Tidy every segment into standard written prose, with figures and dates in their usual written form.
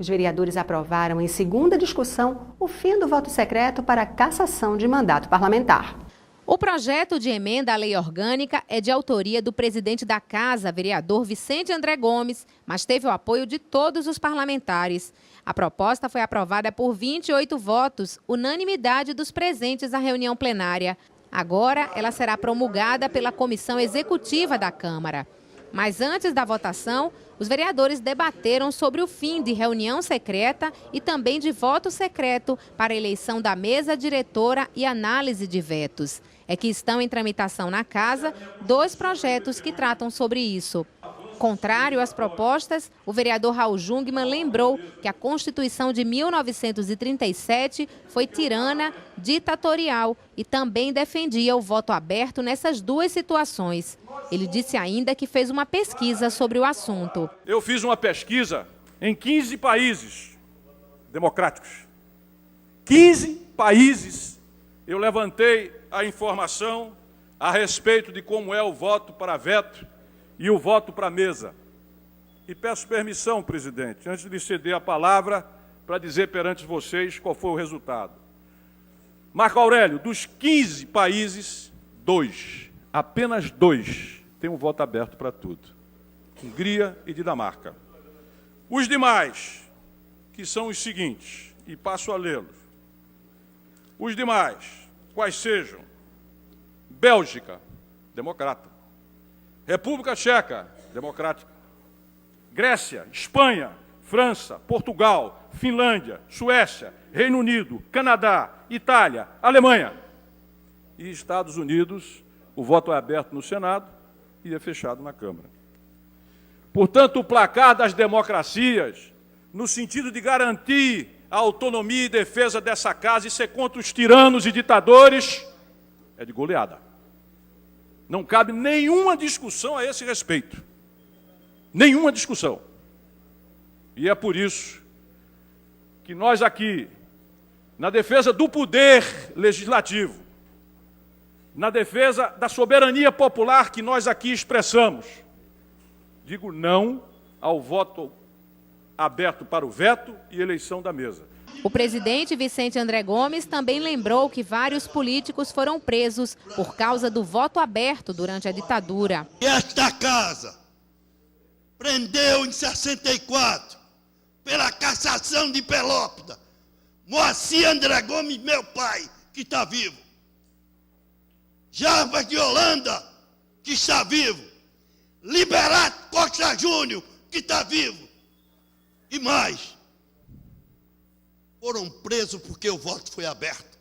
Os vereadores aprovaram em segunda discussão o fim do voto secreto para a cassação de mandato parlamentar. O projeto de emenda à lei orgânica é de autoria do presidente da Casa, vereador Vicente André Gomes, mas teve o apoio de todos os parlamentares. A proposta foi aprovada por 28 votos, unanimidade dos presentes à reunião plenária. Agora, ela será promulgada pela Comissão Executiva da Câmara. Mas antes da votação, os vereadores debateram sobre o fim de reunião secreta e também de voto secreto para a eleição da mesa diretora e análise de vetos. É que estão em tramitação na Casa 2 projetos que tratam sobre isso. Contrário às propostas, o vereador Raul Jungmann lembrou que a Constituição de 1937 foi tirana, ditatorial e também defendia o voto aberto nessas 2 situações. Ele disse ainda que fez uma pesquisa sobre o assunto. Eu fiz uma pesquisa em 15 países democráticos. 15 países eu levantei a informação a respeito de como é o voto para veto e o voto para a mesa. E peço permissão, presidente, antes de ceder a palavra, para dizer perante vocês qual foi o resultado. Marco Aurélio, dos 15 países, 2, apenas 2, têm um voto aberto para tudo. Hungria e Dinamarca. Os demais, que são os seguintes, e passo a lê-los. Os demais, quais sejam: Bélgica, democrata. República Tcheca, democrática. Grécia, Espanha, França, Portugal, Finlândia, Suécia, Reino Unido, Canadá, Itália, Alemanha. E Estados Unidos, o voto é aberto no Senado e é fechado na Câmara. Portanto, o placar das democracias, no sentido de garantir a autonomia e defesa dessa casa e ser contra os tiranos e ditadores, é de goleada. Não cabe nenhuma discussão a esse respeito. Nenhuma discussão. E é por isso que nós aqui, na defesa do poder legislativo, na defesa da soberania popular que nós aqui expressamos, digo não ao voto aberto para o veto e eleição da mesa. O presidente Vicente André Gomes também lembrou que vários políticos foram presos por causa do voto aberto durante a ditadura. Esta casa prendeu em 64, pela cassação de Pelópida, Moacir André Gomes, meu pai, que está vivo. Jarbas de Holanda, que está vivo. Liberato Costa Júnior, que está vivo. E mais, foram presos porque o voto foi aberto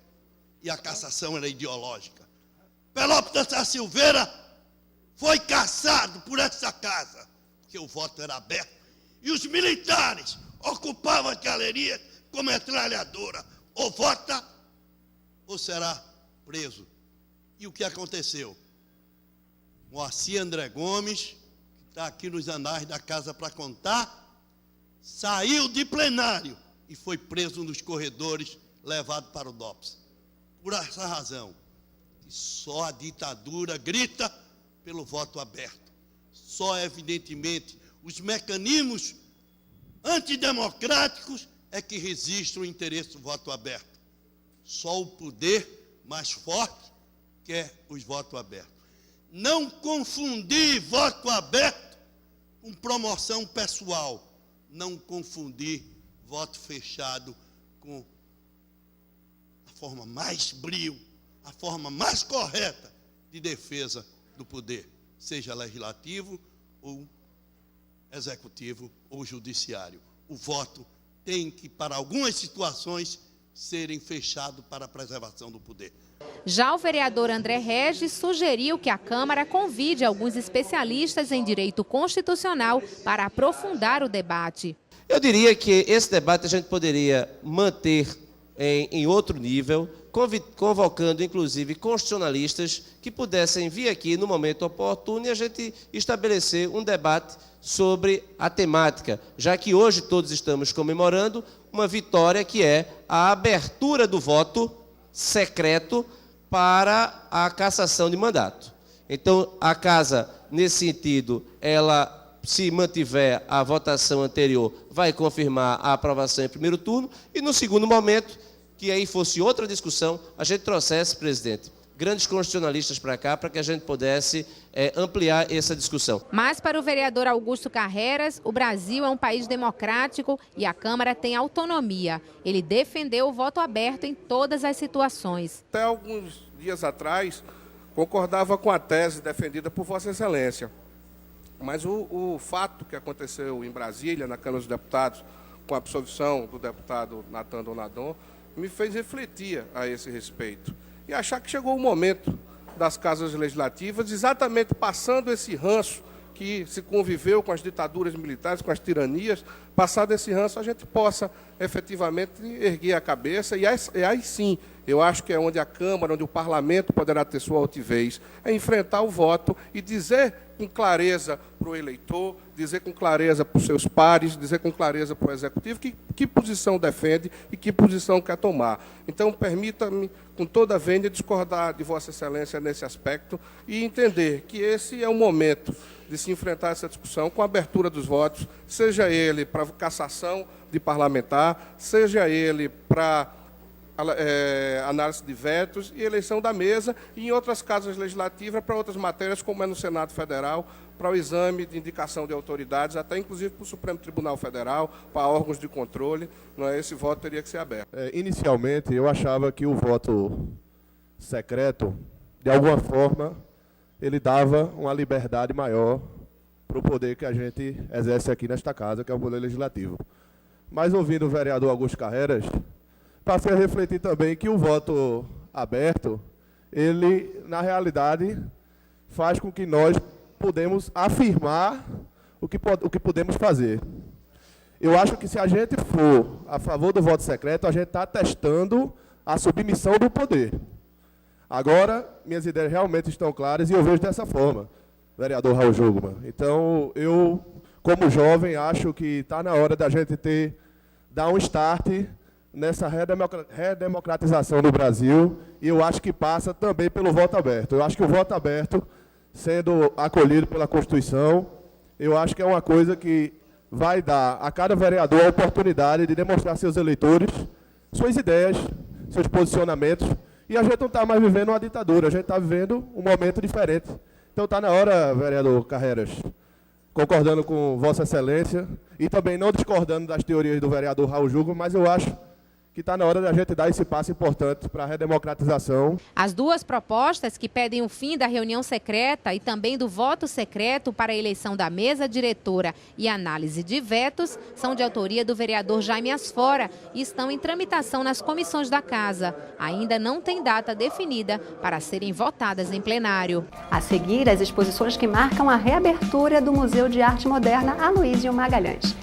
e a cassação era ideológica. Pelópida da Silveira foi cassado por essa casa, porque o voto era aberto. E os militares ocupavam as galerias com metralhadora. Ou vota ou será preso. E o que aconteceu? Moacir André Gomes, que está aqui nos anais da casa para contar, saiu de plenário e foi preso nos corredores, levado para o DOPS. Por essa razão, que só a ditadura grita pelo voto aberto. Só, evidentemente, os mecanismos antidemocráticos é que resistem ao interesse do voto aberto. Só o poder mais forte quer os votos abertos. Não confundir voto aberto com promoção pessoal. Não confundir voto fechado com a forma mais brio, a forma mais correta de defesa do poder, seja legislativo ou executivo ou judiciário. O voto tem que, para algumas situações, serem fechados para a preservação do poder. Já o vereador André Regis sugeriu que a Câmara convide alguns especialistas em direito constitucional para aprofundar o debate. Eu diria que esse debate a gente poderia manter em outro nível, convocando inclusive constitucionalistas que pudessem vir aqui no momento oportuno e a gente estabelecer um debate sobre a temática, já que hoje todos estamos comemorando uma vitória que é a abertura do voto secreto para a cassação de mandato. Então, a Casa, nesse sentido, ela se mantiver a votação anterior, vai confirmar a aprovação em primeiro turno, e no segundo momento, que aí fosse outra discussão, a gente trouxesse, presidente, grandes constitucionalistas para cá, para que a gente pudesse ampliar essa discussão. Mas para o vereador Augusto Carreras, o Brasil é um país democrático e a Câmara tem autonomia. Ele defendeu o voto aberto em todas as situações. Até alguns dias atrás, concordava com a tese defendida por Vossa Excelência. Mas o fato que aconteceu em Brasília, na Câmara dos Deputados, com a absolvição do deputado Natan Donadon, me fez refletir a esse respeito. E achar que chegou o momento das casas legislativas, exatamente passando esse ranço que se conviveu com as ditaduras militares, com as tiranias, passado esse ranço, a gente possa efetivamente erguer a cabeça, e aí sim, eu acho que é onde a Câmara, onde o Parlamento poderá ter sua altivez, é enfrentar o voto e dizer com clareza para o eleitor, dizer com clareza para os seus pares, dizer com clareza para o Executivo que posição defende e que posição quer tomar. Então, permita-me, com toda a vênia, discordar de Vossa Excelência nesse aspecto e entender que esse é o momento de se enfrentar essa discussão com a abertura dos votos, seja ele para cassação de parlamentar, seja ele para análise de vetos e eleição da mesa, e em outras casas legislativas para outras matérias, como é no Senado Federal, para o exame de indicação de autoridades, até inclusive para o Supremo Tribunal Federal, para órgãos de controle. Esse voto teria que ser aberto. Inicialmente, eu achava que o voto secreto, de alguma forma, ele dava uma liberdade maior para o poder que a gente exerce aqui nesta casa, que é o Poder Legislativo. Mas, ouvindo o vereador Augusto Carreras, passei a refletir também que o voto aberto, ele, na realidade, faz com que nós podemos afirmar o que podemos fazer. Eu acho que se a gente for a favor do voto secreto, a gente está testando a submissão do poder. Agora, minhas ideias realmente estão claras e eu vejo dessa forma, vereador Raul Jungmann. Então, eu, como jovem, acho que está na hora da gente dar um start nessa redemocratização do Brasil, e eu acho que passa também pelo voto aberto. Eu acho que o voto aberto, sendo acolhido pela Constituição, eu acho que é uma coisa que vai dar a cada vereador a oportunidade de demonstrar a seus eleitores suas ideias, seus posicionamentos, e a gente não está mais vivendo uma ditadura, a gente está vivendo um momento diferente. Então está na hora, vereador Carreras, concordando com Vossa Excelência, e também não discordando das teorias do vereador Raul Jungmann, mas eu acho que está na hora da gente dar esse passo importante para a redemocratização. As duas propostas, que pedem o fim da reunião secreta e também do voto secreto para a eleição da mesa diretora e análise de vetos, são de autoria do vereador Jaime Asfora e estão em tramitação nas comissões da Casa. Ainda não tem data definida para serem votadas em plenário. A seguir, as exposições que marcam a reabertura do Museu de Arte Moderna Aloísio Magalhães.